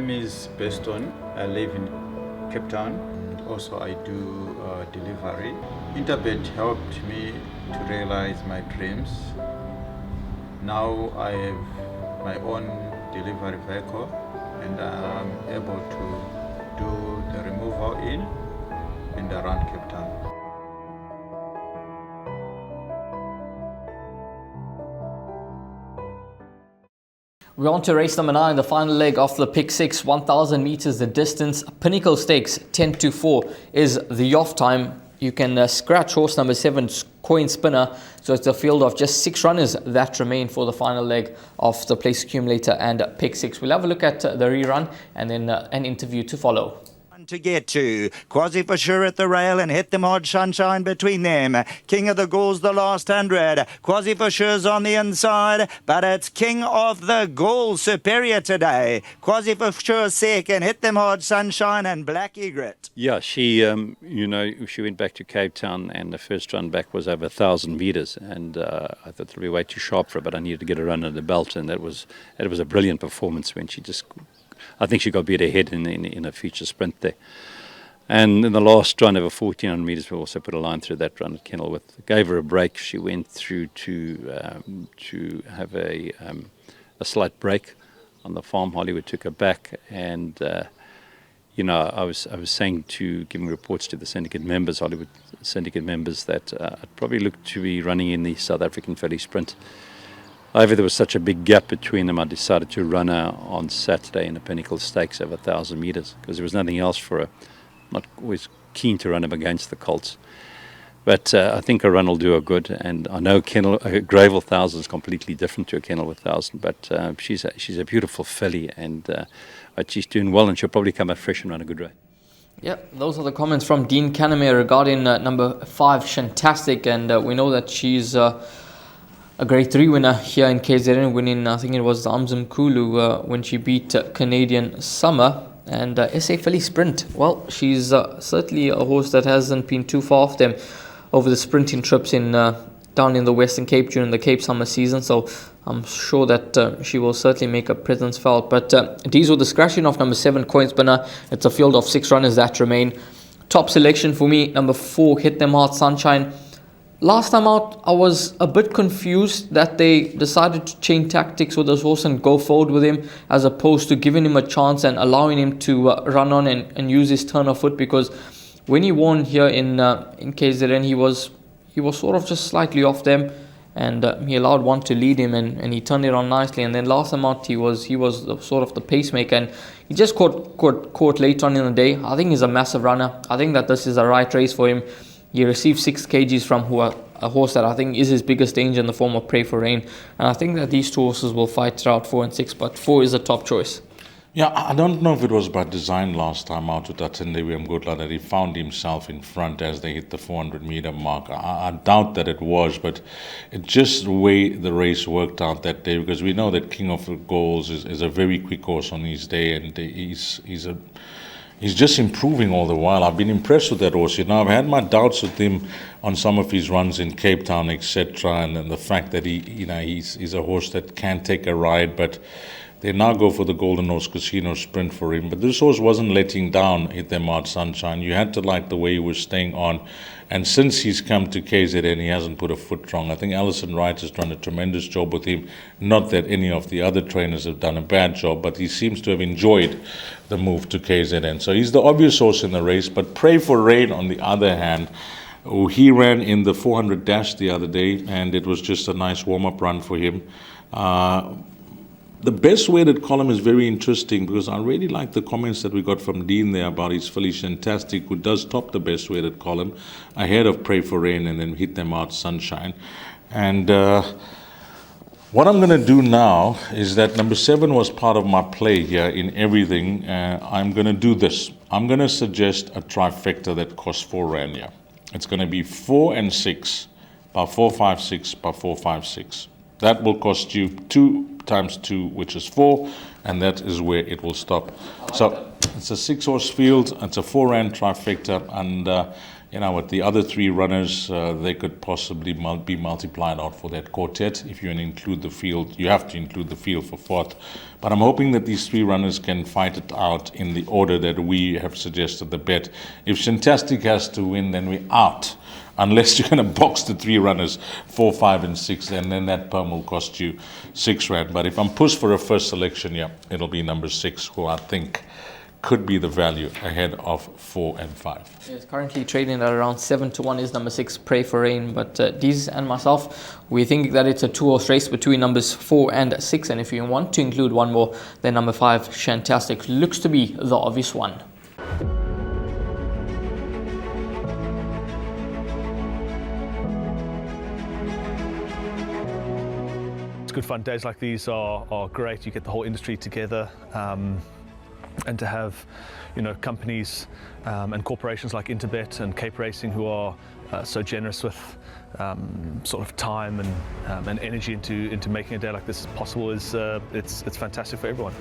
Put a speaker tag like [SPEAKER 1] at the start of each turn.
[SPEAKER 1] name is Beston. I live in Cape Town. Also, I do delivery. Interbet helped me to realize my dreams. Now I have my own delivery vehicle and I'm able to do the removal in and around Cape Town.
[SPEAKER 2] We're on to race number 9, the final leg of the Pick 6, 1,000 meters the distance. Pinnacle Stakes, 10-4 is the off time. You can scratch horse number 7, Coin Spinner. So it's a field of just 6 runners that remain for the final leg of the Place Accumulator and Pick 6. We'll have a look at the rerun and then an interview to follow.
[SPEAKER 3] To get to Quasi for sure at the rail and hit them hard sunshine between them. King of the Gauls the last 100. Quasi for sure's on the inside, but it's King of the Gauls superior today. Quasi for sure second, hit them hard sunshine and Black Egret.
[SPEAKER 4] Yeah, she she went back to Cape Town and the first run back was over 1,000 meters, and I thought it would be way too sharp for her, but I needed to get a run under the belt, and it was a brilliant performance when she just. I think she got beat ahead in a feature sprint there. And in the last run over 1,400 metres, we also put a line through that run at Kenilworth. Gave her a break. She went through to have a slight break on the farm. Hollywood took her back, and I was saying giving reports to the syndicate members, Hollywood syndicate members, that I'd probably look to be running in the South African filly sprint. However, there was such a big gap between them, I decided to run her on Saturday in the Pinnacle Stakes over 1,000 metres because there was nothing else for her. Not always keen to run him against the colts. But I think a run will do her good, and I know Greyville 1000 is completely different to a Kenilworth 1000, but she's a beautiful filly, and she's doing well, and she'll probably come out fresh and run a good race.
[SPEAKER 2] Yeah, those are the comments from Dean Canamere regarding number 5, Shantastic, and we know that she's a grade 3 winner here in KZN, winning, I think it was the Umzimkulu when she beat Canadian Summer. And SA Filly Sprint, well, she's certainly a horse that hasn't been too far off them over the sprinting trips down in the Western Cape during the Cape summer season. So I'm sure that she will certainly make a presence felt. But these were the scratching of number 7, Coin Spinner. It's a field of 6 runners that remain. Top selection for me, number 4, Hit Them Hard Sunshine. Last time out, I was a bit confused that they decided to change tactics with this horse and go forward with him as opposed to giving him a chance and allowing him to run on and use his turn of foot, because when he won here in KZN, he was sort of just slightly off them, and he allowed one to lead him and he turned it on nicely. And then last time out, he was sort of the pacemaker, and he just caught late on in the day. I think he's a massive runner. I think that this is the right race for him. He received 6 kgs from a horse that I think is his biggest danger in the form of Pray for Rain. And I think that these 2 horses will fight throughout 4 and 6, but 4 is a top choice.
[SPEAKER 5] Yeah, I don't know if it was by design last time out with Atende Wemgutla that he found himself in front as they hit the 400-meter mark. I doubt that it was, but it's just the way the race worked out that day, because we know that King of the Gauls is a very quick horse on his day, and he's just improving all the while. I've been impressed with that horse. I've had my doubts with him on some of his runs in Cape Town, etc., and then the fact that he's a horse that can take a ride, but they now go for the Golden Horse Casino Sprint for him. But this horse wasn't letting down Hit Them Hard Sunshine. You had to like the way he was staying on. And since he's come to KZN, he hasn't put a foot wrong. I think Alison Wright has done a tremendous job with him. Not that any of the other trainers have done a bad job, but he seems to have enjoyed the move to KZN. So he's the obvious horse in the race. But Pray for Rain, on the other hand, he ran in the 400 dash the other day, and it was just a nice warm-up run for him. The best weighted column is very interesting because I really like the comments that we got from Dean there about his filly Shantastic, who does top the best weighted column ahead of Pray for Rain and then Hit Them Hard Sunshine. And what I'm going to do now is that number 7 was part of my play here in everything. I'm going to do this. I'm going to suggest a trifecta that costs 4 rand here. It's going to be 4 and 6 by 456 by 456. That will cost you 2 times 2, which is 4, and that is where it will stop. So It's a 6-horse field. It's a 4-rand trifecta, and with the other 3 runners, they could possibly be multiplied out for that quartet. If you include the field, you have to include the field for 4th. But I'm hoping that these 3 runners can fight it out in the order that we have suggested the bet. If Shantastic has to win, then we're out. Unless you're going to box the 3 runners, 4, 5, and 6, and then that perm will cost you 6 rand. But if I'm pushed for a first selection, it'll be number 6, who I think could be the value ahead of 4 and 5.
[SPEAKER 2] It's currently trading at around 7-1 is number 6, Pray for Rain. But Deez and myself, we think that it's a 2-horse race between numbers 4 and 6. And if you want to include one more, then number 5, Shantastic, looks to be the obvious one.
[SPEAKER 6] It's good fun. Days like these are great. You get the whole industry together. And to have, companies and corporations like Interbet and Cape Racing who are so generous with sort of time and energy into making a day like this possible is it's fantastic for everyone.